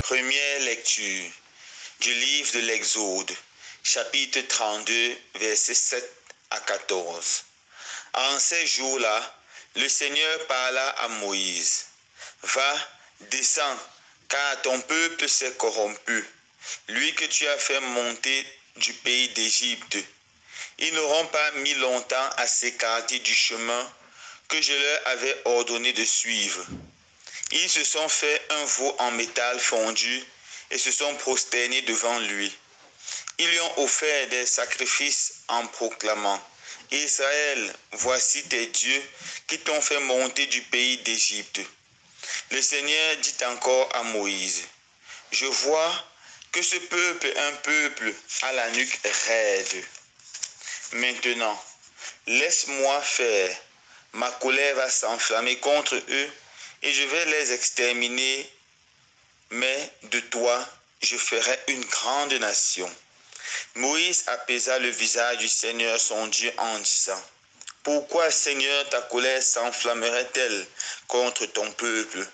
Première lecture du livre de l'Exode, chapitre 32, versets 7 à 14. En ces jours-là, le Seigneur parla à Moïse. Va, descends, car ton peuple s'est corrompu, lui que tu as fait monter du pays d'Égypte. Ils n'auront pas mis longtemps à s'écarter du chemin que je leur avais ordonné de suivre. Ils se sont fait un veau en métal fondu et se sont prosternés devant lui. Ils lui ont offert des sacrifices en proclamant: Israël, voici tes dieux qui t'ont fait monter du pays d'Égypte. Le Seigneur dit encore à Moïse: Je vois que ce peuple est un peuple à la nuque raide. Maintenant, laisse-moi faire. Ma colère va s'enflammer contre eux et je vais les exterminer. Mais de toi, je ferai une grande nation. Moïse apaisa le visage du Seigneur son Dieu en disant: Pourquoi, Seigneur, ta colère s'enflammerait-elle contre ton peuple,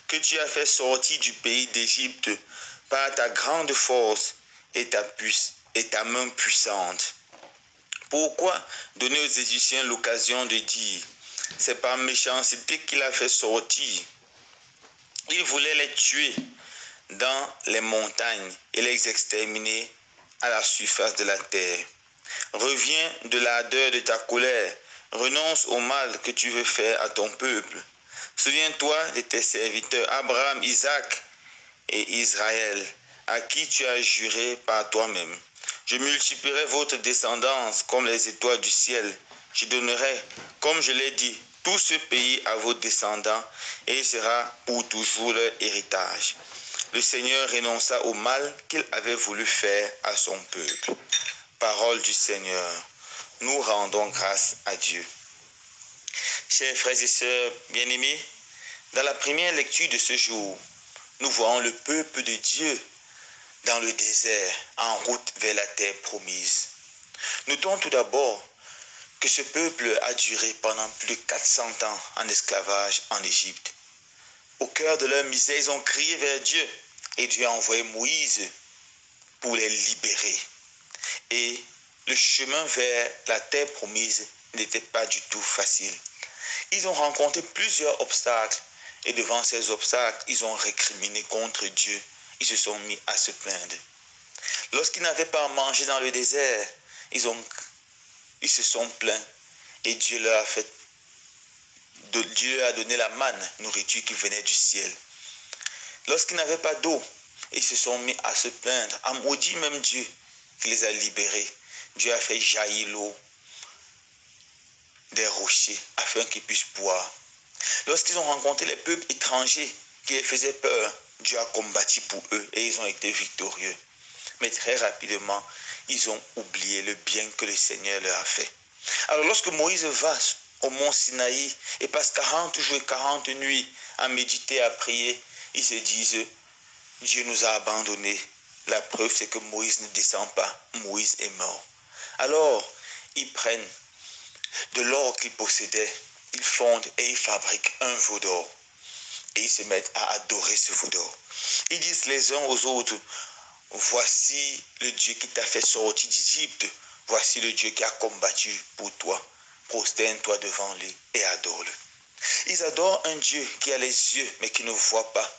que tu as fait sortir du pays d'Égypte par ta grande force et ta main puissante? Pourquoi donner aux Égyptiens l'occasion de dire: C'est par méchanceté qu'il a fait sortir? Il voulait les tuer dans les montagnes et les exterminer à la surface de la terre. Reviens de l'ardeur de ta colère, renonce au mal que tu veux faire à ton peuple. Souviens-toi de tes serviteurs Abraham, Isaac et Israël, à qui tu as juré par toi-même. Je multiplierai votre descendance comme les étoiles du ciel. Je donnerai, comme je l'ai dit, tout ce pays à vos descendants, et il sera pour toujours leur héritage. Le Seigneur renonça au mal qu'il avait voulu faire à son peuple. Parole du Seigneur. Nous rendons grâce à Dieu. Chers frères et sœurs bien-aimés, dans la première lecture de ce jour, nous voyons le peuple de Dieu dans le désert, en route vers la terre promise. Notons tout d'abord que ce peuple a duré pendant plus de 400 ans en esclavage en Égypte. Au cœur de leur misère, ils ont crié vers Dieu et Dieu a envoyé Moïse pour les libérer. Et le chemin vers la terre promise n'était pas du tout facile. Ils ont rencontré plusieurs obstacles et devant ces obstacles, ils ont récriminé contre Dieu. Ils se sont mis à se plaindre. Lorsqu'ils n'avaient pas à manger dans le désert, ils se sont plaints et Dieu leur a donné la manne, nourriture qui venait du ciel. Lorsqu'ils n'avaient pas d'eau, ils se sont mis à se plaindre, à maudire même Dieu qui les a libérés. Dieu a fait jaillir l'eau des rochers afin qu'ils puissent boire. Lorsqu'ils ont rencontré les peuples étrangers qui les faisaient peur, Dieu a combattu pour eux et ils ont été victorieux. Mais très rapidement, ils ont oublié le bien que le Seigneur leur a fait. Alors lorsque Moïse va au mont Sinaï et passe 40 jours et 40 nuits à méditer, à prier, ils se disent: Dieu nous a abandonnés. La preuve, c'est que Moïse ne descend pas. Moïse est mort. Alors, ils prennent de l'or qu'ils possédaient, ils fondent et ils fabriquent un veau d'or. Et ils se mettent à adorer ce veau d'or. Ils disent les uns aux autres: Voici le Dieu qui t'a fait sortir d'Égypte. Voici le Dieu qui a combattu pour toi. Prosterne-toi devant lui et adore-le. Ils adorent un Dieu qui a les yeux mais qui ne voit pas,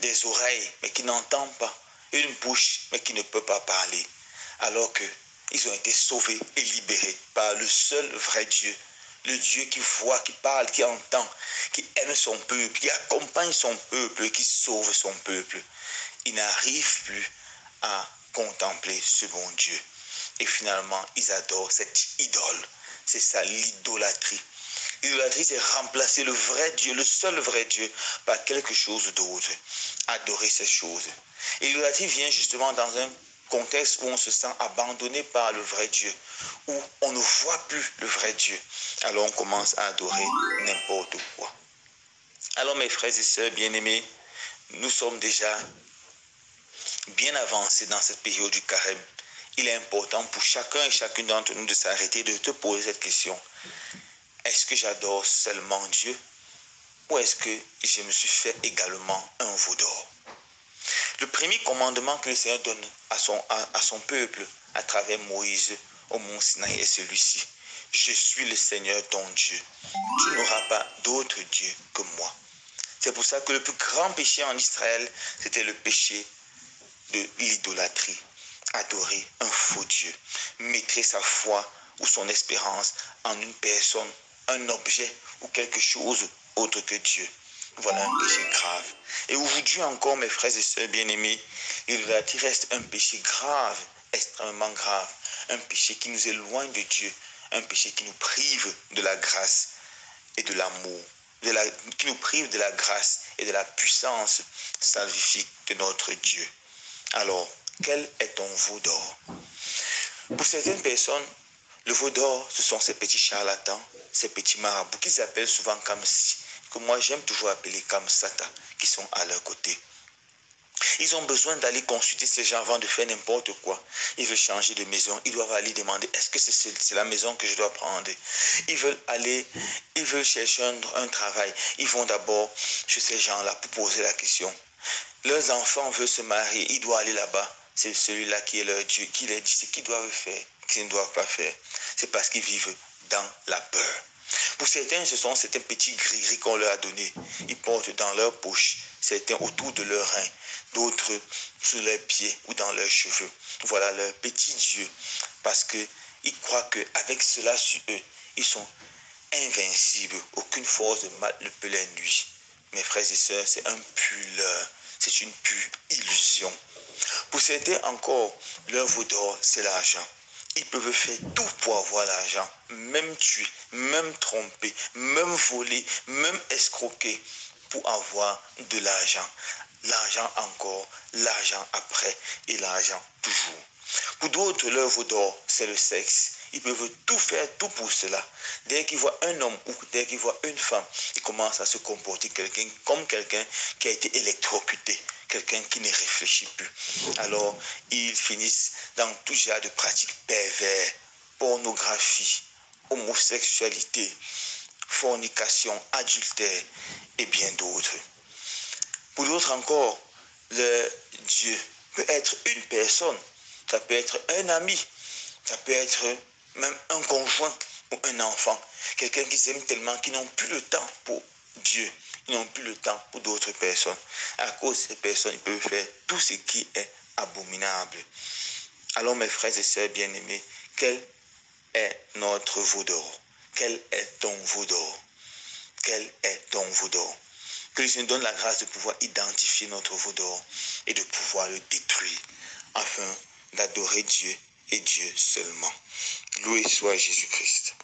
des oreilles mais qui n'entend pas, une bouche mais qui ne peut pas parler. Alors qu'ils ont été sauvés et libérés par le seul vrai Dieu. Le Dieu qui voit, qui parle, qui entend, qui aime son peuple, qui accompagne son peuple, qui sauve son peuple. Ils n'arrivent plus à contempler ce bon Dieu. Et finalement, ils adorent cette idole. C'est ça, l'idolâtrie. L'idolâtrie, c'est remplacer le vrai Dieu, le seul vrai Dieu, par quelque chose d'autre. Adorer ces choses. Et l'idolâtrie vient justement dans un contexte où on se sent abandonné par le vrai Dieu, où on ne voit plus le vrai Dieu. Alors on commence à adorer n'importe quoi. Alors mes frères et sœurs bien-aimés, nous sommes déjà bien avancés dans cette période du carême. Il est important pour chacun et chacune d'entre nous de s'arrêter, de te poser cette question. est-ce que j'adore seulement Dieu ou est-ce que je me suis fait également un veau d'or? Le premier commandement que le Seigneur donne à son peuple à travers Moïse au mont Sinaï est celui-ci. Je suis le Seigneur ton Dieu. Tu n'auras pas d'autre Dieu que moi. C'est pour ça que le plus grand péché en Israël, c'était le péché de l'idolâtrie. Adorer un faux Dieu. Mettre sa foi ou son espérance en une personne, un objet ou quelque chose autre que Dieu. Voilà un péché grave. Et aujourd'hui encore, mes frères et sœurs bien-aimés, l'idolâtrie reste un péché grave, extrêmement grave. Un péché qui nous éloigne de Dieu. Un péché qui nous prive de la grâce et de l'amour. Qui nous prive de la grâce et de la puissance salvifique de notre Dieu. Alors, quel est ton veau d'or? Pour certaines personnes, le veau d'or, ce sont ces petits charlatans, ces petits marabouts qu'ils appellent souvent Kamsi, que moi j'aime toujours appeler Kamsata, qui sont à leur côté. Ils ont besoin d'aller consulter ces gens avant de faire n'importe quoi. Ils veulent changer de maison, ils doivent aller demander, est-ce que c'est la maison que je dois prendre? Ils veulent chercher un travail. Ils vont d'abord chez ces gens-là pour poser la question. Leurs enfants veulent se marier, ils doivent aller là-bas. C'est celui-là qui est leur Dieu, qui leur dit ce qu'ils doivent faire, ce qu'ils ne doivent pas faire. C'est parce qu'ils vivent dans la peur. Pour certains, ce sont certains petits gris-gris qu'on leur a donnés. Ils portent dans leur poche, certains autour de leurs reins, d'autres sous leurs pieds ou dans leurs cheveux. Voilà leur petit Dieu. Parce qu'ils croient qu'avec cela sur eux, ils sont invincibles. Aucune force de mal ne peut les nuire. Mes frères et sœurs, c'est un pur leurre. C'est une pure illusion. Pour certains encore, leur veau d'or, c'est l'argent. Ils peuvent faire tout pour avoir l'argent, même tuer, même tromper, même voler, même escroquer pour avoir de l'argent. L'argent encore, l'argent après et l'argent toujours. Pour d'autres, leur veau d'or, c'est le sexe. Ils peuvent tout faire, tout pour cela. Dès qu'ils voient un homme ou dès qu'ils voient une femme, ils commencent à se comporter comme quelqu'un qui a été électrocuté, quelqu'un qui ne réfléchit plus. Alors, ils finissent dans tout genre de pratiques perverses, pornographie, homosexualité, fornication, adultère et bien d'autres. Pour d'autres encore, le Dieu peut être une personne, ça peut être un ami, ça peut être même un conjoint ou un enfant, quelqu'un qui s'aime tellement qu'ils n'ont plus le temps pour Dieu, ils n'ont plus le temps pour d'autres personnes. À cause de ces personnes, ils peuvent faire tout ce qui est abominable. Alors mes frères et sœurs bien-aimés, quel est notre veau d'or? Quel est ton veau d'or? Quel est ton veau d'or? Que le Seigneur donne la grâce de pouvoir identifier notre veau d'or et de pouvoir le détruire afin d'adorer Dieu et Dieu seulement. Loué soit Jésus-Christ.